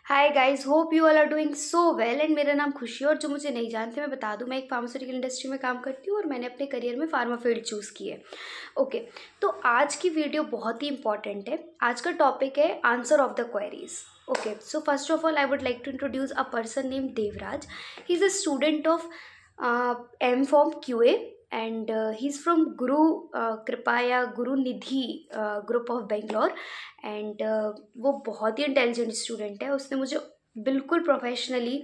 Hi guys, hope you all are doing so well. And मेरा नाम खुशी है और जो मुझे नहीं जानते मैं बता दूं, मैं एक फार्मास्यूटिकल इंडस्ट्री में काम करती हूँ और मैंने अपने करियर में फार्मा फील्ड चूज़ की है। ओके, तो आज की वीडियो बहुत ही इंपॉर्टेंट है। आज का टॉपिक है answer of the queries. Okay, so first of all I would like to introduce a person name Devraj. He is a student of M.Pharm QA and he's from Guru Kripa या Guru Nidhi group of Bangalore. And वो बहुत ही intelligent student है। उसने मुझे बिल्कुल professionally,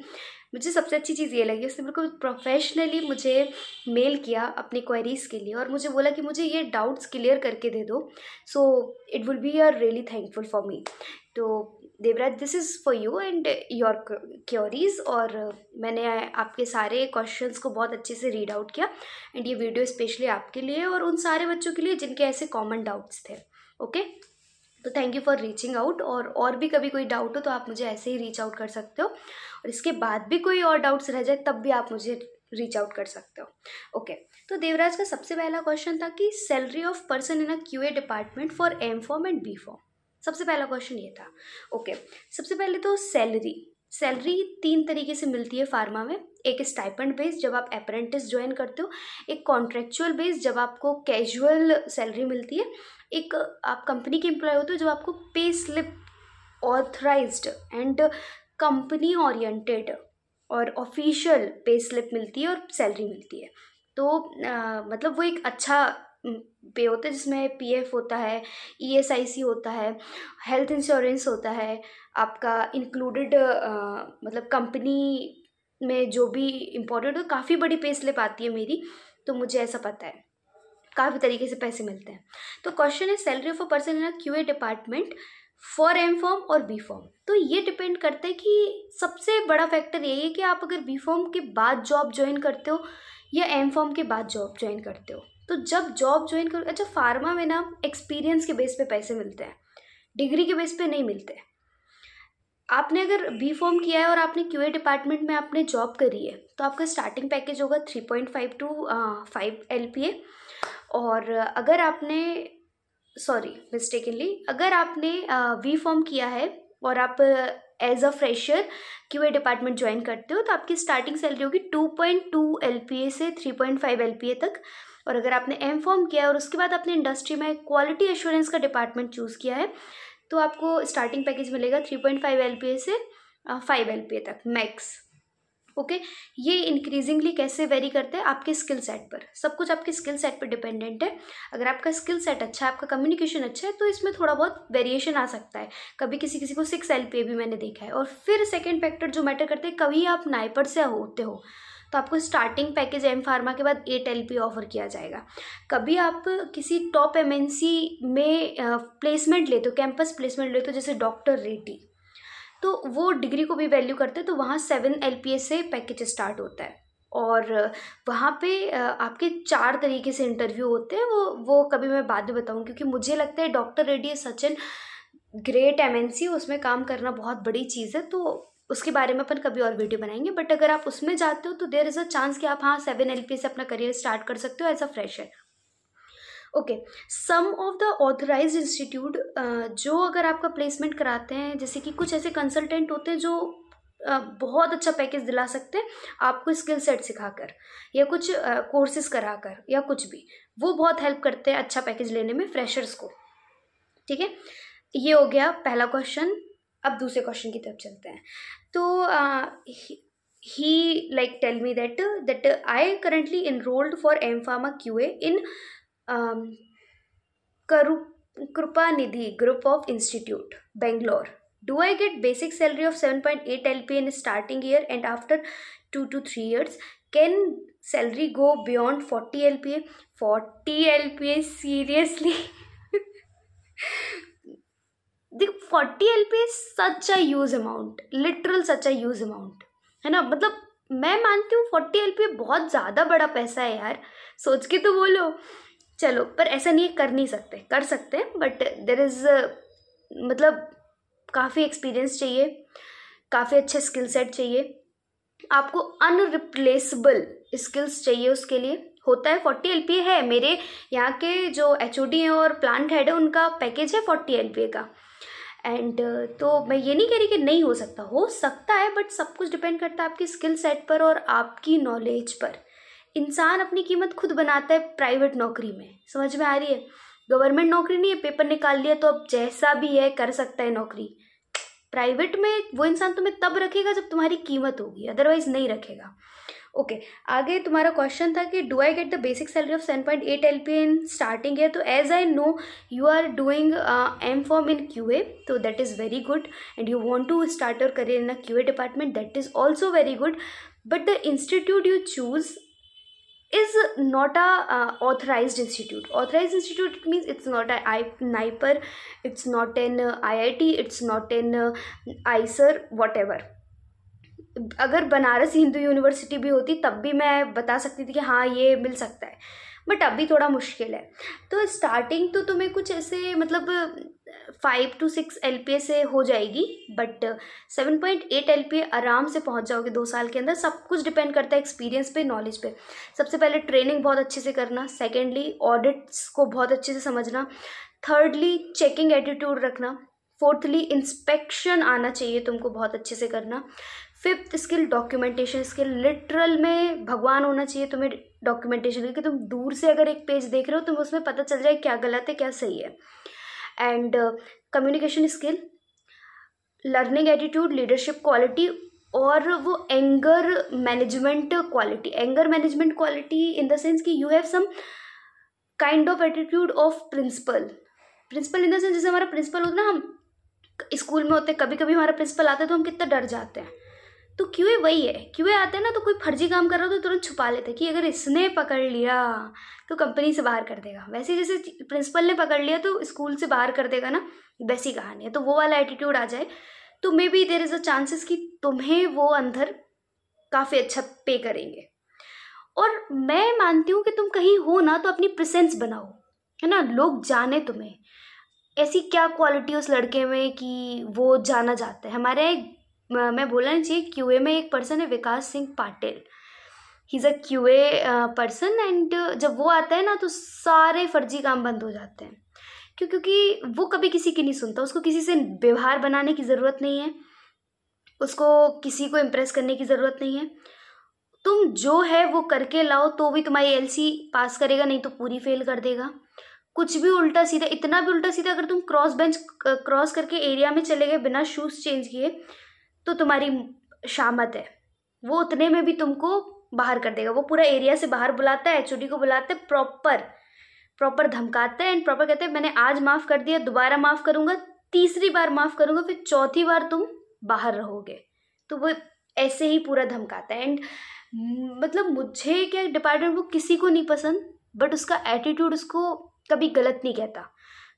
मुझे सबसे अच्छी चीज़ ये लगी, उसने बिल्कुल प्रोफेशनली मुझे मेल किया अपनी क्वेरीज़ के लिए और मुझे बोला कि मुझे ये डाउट्स क्लियर करके दे दो। So it will be really thankful for me. तो Devraj, this is for you and your queries. और मैंने आपके सारे क्वेश्चंस को बहुत अच्छे से रीड आउट किया एंड ये वीडियो स्पेशली आपके लिए और उन सारे बच्चों के लिए जिनके ऐसे कॉमन डाउट्स थे। ओके, तो thank you for reaching out. और भी कभी कोई डाउट हो तो आप मुझे ऐसे ही रीच आउट कर सकते हो और इसके बाद भी कोई और डाउट्स रह जाए तब भी आप मुझे रीच आउट कर सकते हो। ओके, तो देवराज का सबसे पहला क्वेश्चन था कि salary of person in a QA department for M.Pharm and B.Pharm। सबसे पहला क्वेश्चन ये था। ओके, सबसे पहले तो सैलरी 3 तरीके से मिलती है फार्मा में। एक स्टाइपेंड बेस जब आप अप्रेंटिस ज्वाइन करते हो, एक कॉन्ट्रेक्चुअल बेस जब आपको कैजुअल सैलरी मिलती है, एक आप कंपनी के एम्प्लॉय होते हो जब आपको pay slip authorised and company oriented और ऑफिशियल पे स्लिप मिलती है और सैलरी मिलती है। तो मतलब वो एक अच्छा पे होता है जिसमें PF होता है, ESIC होता है, हेल्थ इंश्योरेंस होता है आपका इंक्लूडेड। मतलब कंपनी में जो भी इम्पोर्टेंट हो, काफ़ी बड़ी पे स्लिप आती है मेरी, तो मुझे ऐसा पता है काफ़ी तरीके से पैसे मिलते हैं। तो क्वेश्चन है salary of a person in a QA department for M.Pharm और B.Pharm। तो ये डिपेंड करता है कि सबसे बड़ा फैक्टर यही है कि आप अगर B.Pharm के बाद जॉब ज्वाइन करते हो या M.Pharm के बाद जॉब ज्वाइन करते हो। तो जब जॉब ज्वाइन करो, अच्छा फार्मा में ना एक्सपीरियंस के बेस पे पैसे मिलते हैं, डिग्री के बेस पे नहीं मिलते। आपने अगर B.Pharm किया है और आपने QA डिपार्टमेंट में आपने जॉब करी है तो आपका स्टार्टिंग पैकेज होगा 3.5 to 5 LPA। और अगर आपने अगर आपने B.Pharm किया है और आप as a fresher QA department join करते हो तो आपकी स्टार्टिंग सैलरी होगी 2.2 LPA से 3.5 LPA तक। और अगर आपने M.Pharm किया है और उसके बाद आपने इंडस्ट्री में क्वालिटी एश्योरेंस का डिपार्टमेंट चूज़ किया है तो आपको स्टार्टिंग पैकेज मिलेगा 3.5 LPA से 5 LPA तक मैक्स। ओके, ये इंक्रीजिंगली कैसे वेरी करते हैं आपके स्किल सेट पर, सब कुछ आपके स्किल सेट पर डिपेंडेंट है। अगर आपका स्किल सेट अच्छा है, आपका कम्युनिकेशन अच्छा है तो इसमें थोड़ा बहुत वेरिएशन आ सकता है। कभी किसी किसी को 6 LPA भी मैंने देखा है। और फिर सेकेंड फैक्टर जो मैटर करते हैं, कभी आप नाइपर से होते हो तो आपको स्टार्टिंग पैकेज M.Pharma के बाद 8 LPA ऑफर किया जाएगा। कभी आप किसी टॉप MNC में प्लेसमेंट लेते हो, कैंपस प्लेसमेंट लेते हो जैसे डॉक्टर रेड्डी, तो वो डिग्री को भी वैल्यू करते हैं तो वहाँ 7 LPA से पैकेज स्टार्ट होता है। और वहाँ पे आपके 4 तरीके से इंटरव्यू होते हैं। वो कभी मैं बाद में बताऊँ, क्योंकि मुझे लगता है doctor Reddy such an great MNC, उसमें काम करना बहुत बड़ी चीज़ है, तो उसके बारे में अपन कभी और वीडियो बनाएंगे। बट अगर आप उसमें जाते हो तो देयर इज़ अ चांस कि आप 7 LPA से अपना करियर स्टार्ट कर सकते हो as a fresher. Okay, some of the authorised institute जो अगर आपका प्लेसमेंट कराते हैं, जैसे कि कुछ ऐसे कंसल्टेंट होते हैं जो बहुत अच्छा पैकेज दिला सकते हैं आपको स्किल सेट सिखाकर या कुछ कोर्सेज कराकर या कुछ भी, वो बहुत हेल्प करते हैं अच्छा पैकेज लेने में फ्रेशर्स को। ठीक है, ये हो गया पहला क्वेश्चन। अब दूसरे क्वेश्चन की तरफ चलते हैं। तो he like tell me that I currently enrolled for M.Pharm QA in um, Krupanidhi Group of Institute, Bangalore. Do I get basic salary of 7.8 LPA in starting year and after 2 to 3 years? Can salary go beyond 40 LPA? 40 LPA, seriously? The 40 LPA is such a huge amount, literal such a huge amount, है ना। मतलब मैं मानती हूँ 40 LPA बहुत ज़्यादा बड़ा पैसा है यार, सोच के तो बोलो। चलो, पर ऐसा नहीं, कर नहीं सकते, कर सकते हैं बट देर इज़ मतलब काफ़ी एक्सपीरियंस चाहिए, काफ़ी अच्छे स्किल सेट चाहिए, आपको अनरिप्लेसेबल स्किल्स चाहिए उसके लिए। होता है 40 LPA है, मेरे यहाँ के जो HOD हैं और प्लांट हेड है उनका पैकेज है 40 LPA का। एंड तो मैं ये नहीं कह रही कि नहीं हो सकता है, बट सब कुछ डिपेंड करता है आपकी स्किल सेट पर और आपकी नॉलेज पर। इंसान अपनी कीमत खुद बनाता है प्राइवेट नौकरी में, समझ में आ रही है? गवर्नमेंट नौकरी नहीं है, पेपर निकाल लिया तो अब जैसा भी है कर सकता है नौकरी। प्राइवेट में वो इंसान तुम्हें तब रखेगा जब तुम्हारी कीमत होगी, अदरवाइज नहीं रखेगा। ओके, आगे तुम्हारा क्वेश्चन था कि do I get the basic salary of 7.8 LPA in starting है। तो as I know you are doing M.Pharm in QA, तो that is very good, and you want to start your career in a QA department, that is also very good, but the institute you choose is not a authorized institute. Authorized institute, it means it's not a NIPER, it's not an IIT, it's not an ICER, whatever. अगर Banaras Hindu university भी होती तब भी मैं बता सकती थी कि हाँ ये मिल सकता है, बट अभी थोड़ा मुश्किल है। तो स्टार्टिंग तो तुम्हें कुछ ऐसे मतलब 5 to 6 LPA से हो जाएगी, बट 7.8 LPA आराम से पहुंच जाओगे 2 साल के अंदर। सब कुछ डिपेंड करता है एक्सपीरियंस पे, नॉलेज पे। सबसे पहले ट्रेनिंग बहुत अच्छे से करना, सेकेंडली ऑडिट्स को बहुत अच्छे से समझना, थर्डली चेकिंग एटीट्यूड रखना, फोर्थली इंस्पेक्शन आना चाहिए तुमको बहुत अच्छे से करना, fifth skill documentation skill. Literal में भगवान होना चाहिए तुम्हें डॉक्यूमेंटेशन कि तुम दूर से अगर एक पेज देख रहे हो तुम्हें उसमें पता चल जाए क्या गलत है क्या सही है। And communication skill, learning attitude, leadership quality, और वो anger management quality. Anger management quality in the sense कि you have some kind of attitude of principle in the sense जैसे हमारा प्रिंसिपल होता है ना, हम स्कूल में होते हैं, कभी कभी हमारा प्रिंसिपल आता है तो हम कितना डर जाते हैं। तो QA वही है, QA आते हैं ना तो कोई फर्जी काम कर रहा हो तो तुरंत छुपा लेते हैं कि अगर इसने पकड़ लिया तो कंपनी से बाहर कर देगा। वैसे जैसे प्रिंसिपल ने पकड़ लिया तो स्कूल से बाहर कर देगा ना, वैसी कहानी है। तो वो वाला एटीट्यूड आ जाए तो may be there is a chances कि तुम्हें वो अंदर काफ़ी अच्छा पे करेंगे। और मैं मानती हूँ कि तुम कहीं हो ना तो अपनी प्रेजेंस बनाओ, है ना, लोग जाने तुम्हें। ऐसी क्या क्वालिटी उस लड़के में कि वो जाना जाता है। हमारे मैं बोलना नहीं चाहिए, QA में एक पर्सन है Vikas Singh Patil, he is a QA person, and जब वो आता है ना तो सारे फर्जी काम बंद हो जाते हैं। क्योंकि वो कभी किसी की नहीं सुनता, उसको किसी से व्यवहार बनाने की ज़रूरत नहीं है, उसको किसी को इम्प्रेस करने की ज़रूरत नहीं है। तुम जो है वो करके लाओ तो भी तुम्हारी LC पास करेगा, नहीं तो पूरी फेल कर देगा। कुछ भी उल्टा सीधा, इतना भी उल्टा सीधा अगर तुम क्रॉस करके एरिया में चले गए बिना शूज़ चेंज किए तो तुम्हारी शामत है, वो उतने में भी तुमको बाहर कर देगा। वो पूरा एरिया से बाहर बुलाता है, HOD को बुलाते हैं, प्रॉपर धमकाते हैं, एंड प्रॉपर कहते हैं मैंने आज माफ़ कर दिया, दोबारा माफ़ करूँगा, तीसरी बार माफ़ करूँगा, फिर चौथी बार तुम बाहर रहोगे। तो वो ऐसे ही पूरा धमकाता है। एंड मतलब मुझे क्या डिपार्टमेंट वो किसी को नहीं पसंद, बट उसका एटीट्यूड उसको कभी गलत नहीं कहता।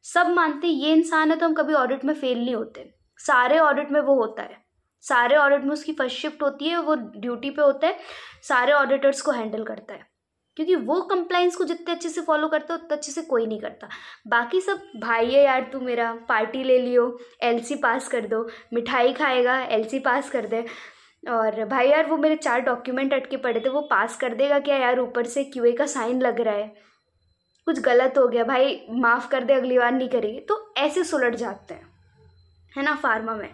सब मानते ये इंसान है तो हम कभी ऑडिट में फेल नहीं होते। सारे ऑडिट में वो होता है, सारे ऑडिट में उसकी फर्स्ट शिफ्ट होती है, वो ड्यूटी पे होता है, सारे ऑडिटर्स को हैंडल करता है, क्योंकि वो कंप्लाइंस को जितने अच्छे से फॉलो करता है उतने अच्छे से कोई नहीं करता। बाकी सब भाई है यार, तू मेरा पार्टी ले लियो, LC पास कर दो, मिठाई खाएगा LC पास कर दे, और भाई यार वो मेरे 4 डॉक्यूमेंट अटके पड़े थे वो पास कर देगा क्या यार, ऊपर से QA का साइन लग रहा है, कुछ गलत हो गया भाई माफ़ कर दे, अगली बार नहीं करेगी। तो ऐसे सुलट जाते हैं, है ना, फार्मा में।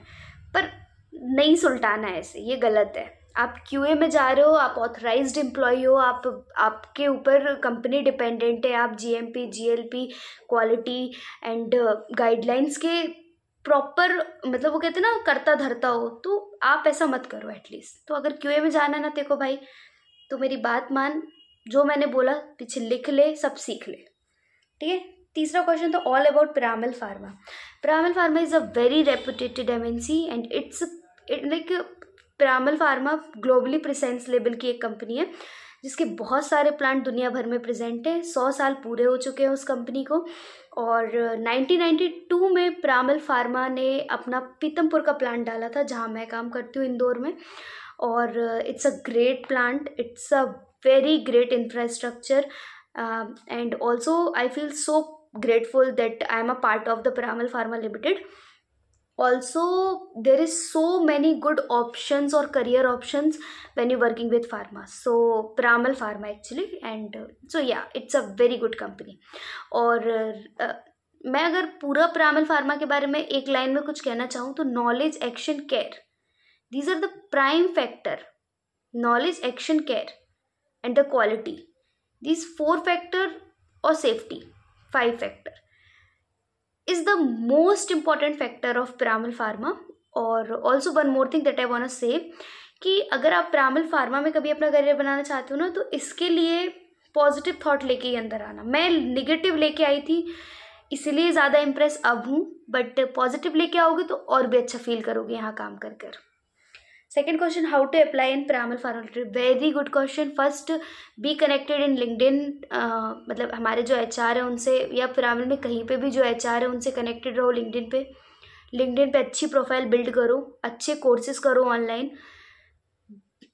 पर नहीं सुलटाना है ऐसे, ये गलत है। आप QA में जा रहे हो, आप ऑथराइज्ड एम्प्लॉय हो, आपके ऊपर कंपनी डिपेंडेंट है, आप GMP GLP quality and guidelines के प्रॉपर मतलब वो कहते हैं ना करता धरता हो, तो आप ऐसा मत करो एटलीस्ट। तो अगर QA में जाना है ना तेको भाई, तो मेरी बात मान, जो मैंने बोला पीछे लिख ले, सब सीख ले, ठीक है। तीसरा क्वेश्चन था all about Piramal pharma. Piramal pharma is a very reputed MNC and it's like Piramal pharma globally presence level की एक कंपनी है जिसके बहुत सारे प्लांट दुनिया भर में प्रेजेंट हैं। 100 साल पूरे हो चुके हैं उस कंपनी को, और 1992 में पिरामल फार्मा ने अपना पीतमपुर का प्लांट डाला था जहाँ मैं काम करती हूँ इंदौर में। और it's a great plant, it's a very great infrastructure, and also I feel so grateful that I am a part of the Piramal Pharma Limited. Also there is so many good options or career options when you're working with pharma, so Piramal Pharma actually, and so yeah, it's a very good company. और मैं अगर पूरा Piramal pharma के बारे में एक line में कुछ कहना चाहूँ तो knowledge, action, care, these are the prime factor. Knowledge, action, care and the quality, these 4 factor or safety 5 factor is the most important factor of Piramal Pharma. और also one more thing that I want to say कि अगर आप Piramal Pharma में कभी अपना career बनाना चाहते हो ना तो इसके लिए पॉजिटिव थॉट लेके ही अंदर आना. मैं निगेटिव लेके आई थी इसीलिए ज़्यादा इम्प्रेस अब हूँ, बट पॉजिटिव लेके आओगे तो और भी अच्छा फील करोगे यहाँ काम कर कर. Second question, how to apply in Piramal pharma. Very good question. First, be connected in LinkedIn. मतलब हमारे जो HR है उनसे, या पिरामल में कहीं पे भी जो HR है उनसे कनेक्टेड रहो लिंक्डइन पे. लिंक्डइन पे अच्छी प्रोफाइल बिल्ड करो, अच्छे कोर्सेज करो ऑनलाइन.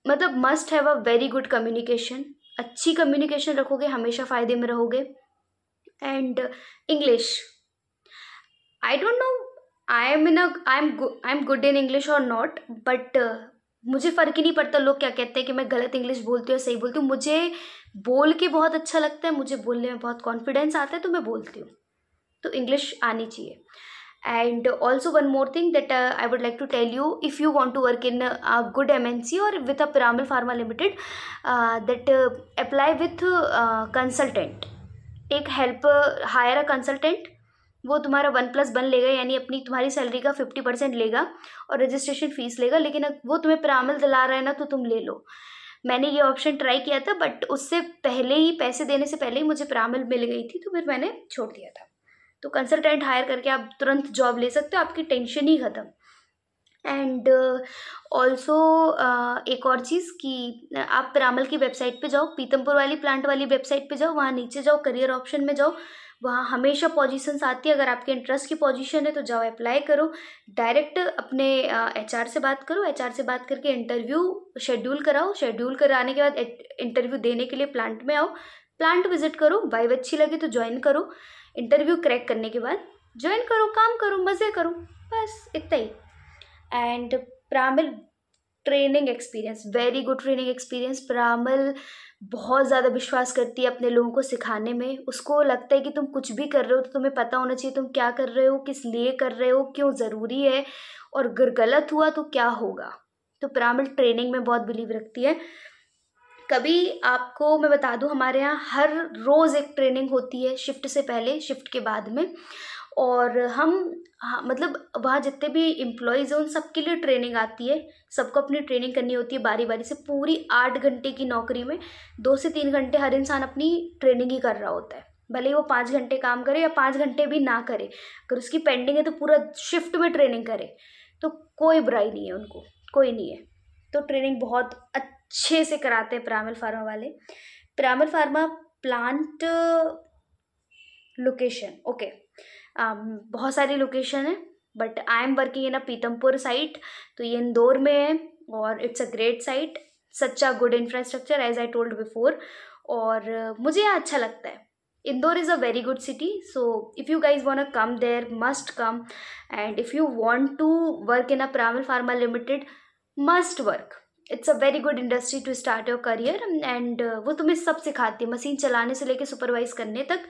मतलब must have a very good communication. अच्छी कम्युनिकेशन रखोगे हमेशा फ़ायदे में रहोगे. And English, I don't know I am good in English और नॉट, बट मुझे फ़र्क ही नहीं पड़ता लोग क्या कहते हैं कि मैं गलत इंग्लिश बोलती हूँ सही बोलती हूँ. मुझे बोल के बहुत अच्छा लगता है, मुझे बोलने में बहुत कॉन्फिडेंस आता है तो मैं बोलती हूँ. तो इंग्लिश आनी चाहिए. And also one more thing that I would like to tell you, if you want to work in a good MNC और with a Piramal pharma limited, that apply with consultant. Take help, hire a consultant. वो तुम्हारा 1+1 लेगा, यानी अपनी तुम्हारी salary का 50% लेगा और रजिस्ट्रेशन फीस लेगा. लेकिन वो तुम्हें पिरामल दिला रहा है ना तो तुम ले लो. मैंने ये ऑप्शन ट्राई किया था, बट उससे पहले ही, पैसे देने से पहले ही मुझे पिरामल मिल गई थी तो फिर मैंने छोड़ दिया था. तो कंसल्टेंट हायर करके आप तुरंत जॉब ले सकते हो, आपकी टेंशन ही ख़त्म. एंड ऑल्सो एक और चीज़ कि आप पिरामल की वेबसाइट पे जाओ, पीतमपुर वाली प्लांट वाली वेबसाइट पे जाओ, वहाँ नीचे जाओ, करियर ऑप्शन में जाओ, वहाँ हमेशा पोजीशंस आती है. अगर आपके इंटरेस्ट की पोजीशन है तो जाओ अप्लाई करो. डायरेक्ट अपने HR से बात करो. HR से बात करके इंटरव्यू शेड्यूल कराओ. शेड्यूल कराने के बाद इंटरव्यू देने के लिए प्लांट में आओ. प्लांट विजिट करो, वाइब अच्छी लगे तो ज्वाइन करो. इंटरव्यू क्रैक करने के बाद ज्वाइन करो, काम करो, मज़े करो, बस इतना ही. And Piramal training experience, very good training experience. Piramal बहुत ज़्यादा विश्वास करती है अपने लोगों को सिखाने में. उसको लगता है कि तुम कुछ भी कर रहे हो तो तुम्हें पता होना चाहिए तुम क्या कर रहे हो, किस लिए कर रहे हो, क्यों ज़रूरी है, और अगर गलत हुआ तो क्या होगा. तो पिरामल ट्रेनिंग में बहुत बिलीव रखती है. कभी आपको मैं बता दूं, हमारे यहाँ हर रोज़ एक ट्रेनिंग होती है, शिफ्ट से पहले, शिफ्ट के बाद में. और हम मतलब वहाँ जितने भी एम्प्लॉयज़ हैं उन सबके लिए ट्रेनिंग आती है. सबको अपनी ट्रेनिंग करनी होती है बारी बारी से. पूरी 8 घंटे की नौकरी में 2 से 3 घंटे हर इंसान अपनी ट्रेनिंग ही कर रहा होता है. भले ही वो 5 घंटे काम करे या 5 घंटे भी ना करे, अगर उसकी पेंडिंग है तो पूरा शिफ्ट में ट्रेनिंग करे. तो कोई बुराई नहीं है उनको, कोई नहीं है. तो ट्रेनिंग बहुत अच्छे से कराते हैं पिरामल फार्मा वाले. Piramal pharma plant location, okay, बहुत सारी लोकेशन है, but I am working in a Pithampur site. तो ये इंदौर में है और it's a great site. Such a good infrastructure as I told before. और मुझे यहाँ अच्छा लगता है. Indore is a very good city. So if you guys want to come there, must come. And if you want to work in a Piramal pharma limited, must work. It's a very good industry to start your career. And वो तुम्हें सब सिखाती है, machine चलाने से लेके supervise करने तक,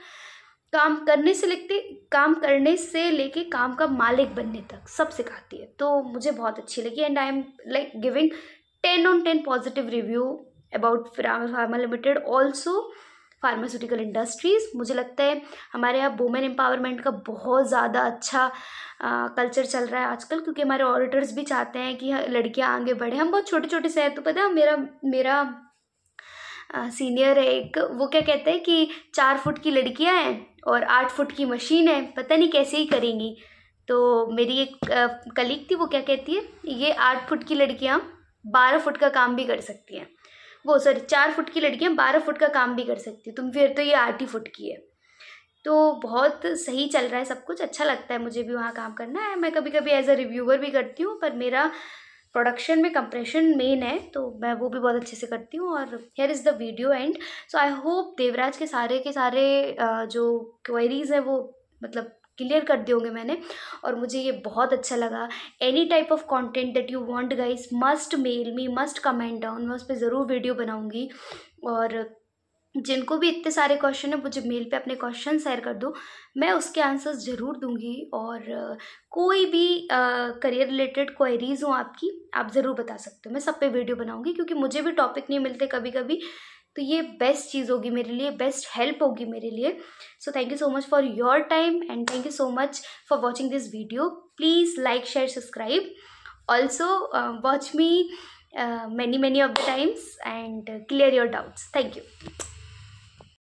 काम करने से लेके काम का मालिक बनने तक सब सिखाती है. तो मुझे बहुत अच्छी लगी. And I am like giving 10/10 positive review about Piramal pharma limited. Also pharmaceutical industries, मुझे लगता है हमारे यहाँ वुमेन एम्पावरमेंट का बहुत ज़्यादा अच्छा कल्चर चल रहा है आजकल, क्योंकि हमारे ऑडिटर्स भी चाहते हैं कि लड़कियाँ आगे बढ़े. हम बहुत छोटे छोटे से हैं, तो पता है मेरा सीनियर है एक, वो क्या कहते हैं कि 4 फुट की लड़कियां हैं और 8 फुट की मशीन है, पता नहीं कैसे ही करेंगी. तो मेरी एक कलीग थी, वो क्या कहती है, ये 8 फुट की लड़कियां 12 फुट का काम भी कर सकती हैं. वो सॉरी 4 फुट की लड़कियां 12 फुट का काम भी कर सकती है. तुम फिर तो ये 8 ही फुट की है. तो बहुत सही चल रहा है सब कुछ. अच्छा लगता है मुझे भी वहाँ काम करना है. मैं कभी कभी एज अ रिव्यूअर भी करती हूँ, पर मेरा प्रोडक्शन में कंप्रेशन मेन है, तो मैं वो भी बहुत अच्छे से करती हूँ. और here is the video and. So I hope Devraj के सारे जो क्वेरीज हैं वो मतलब क्लियर कर दिए होंगे मैंने, और मुझे ये बहुत अच्छा लगा. Any type of content that you want guys, must mail me, must comment down. मैं उस पर ज़रूर वीडियो बनाऊँगी. और जिनको भी इतने सारे क्वेश्चन है मुझे मेल पे अपने क्वेश्चन शेयर कर दो, मैं उसके आंसर्स ज़रूर दूंगी। और कोई भी करियर रिलेटेड क्वेरीज हो आपकी, आप ज़रूर बता सकते हो, मैं सब पे वीडियो बनाऊंगी, क्योंकि मुझे भी टॉपिक नहीं मिलते कभी कभी, तो ये बेस्ट चीज़ होगी मेरे लिए, बेस्ट हेल्प होगी मेरे लिए। So thank you so much for your time and thank you so much for watching this video. Please like, share, subscribe, also watch me many of the times and clear your doubts. Thank you.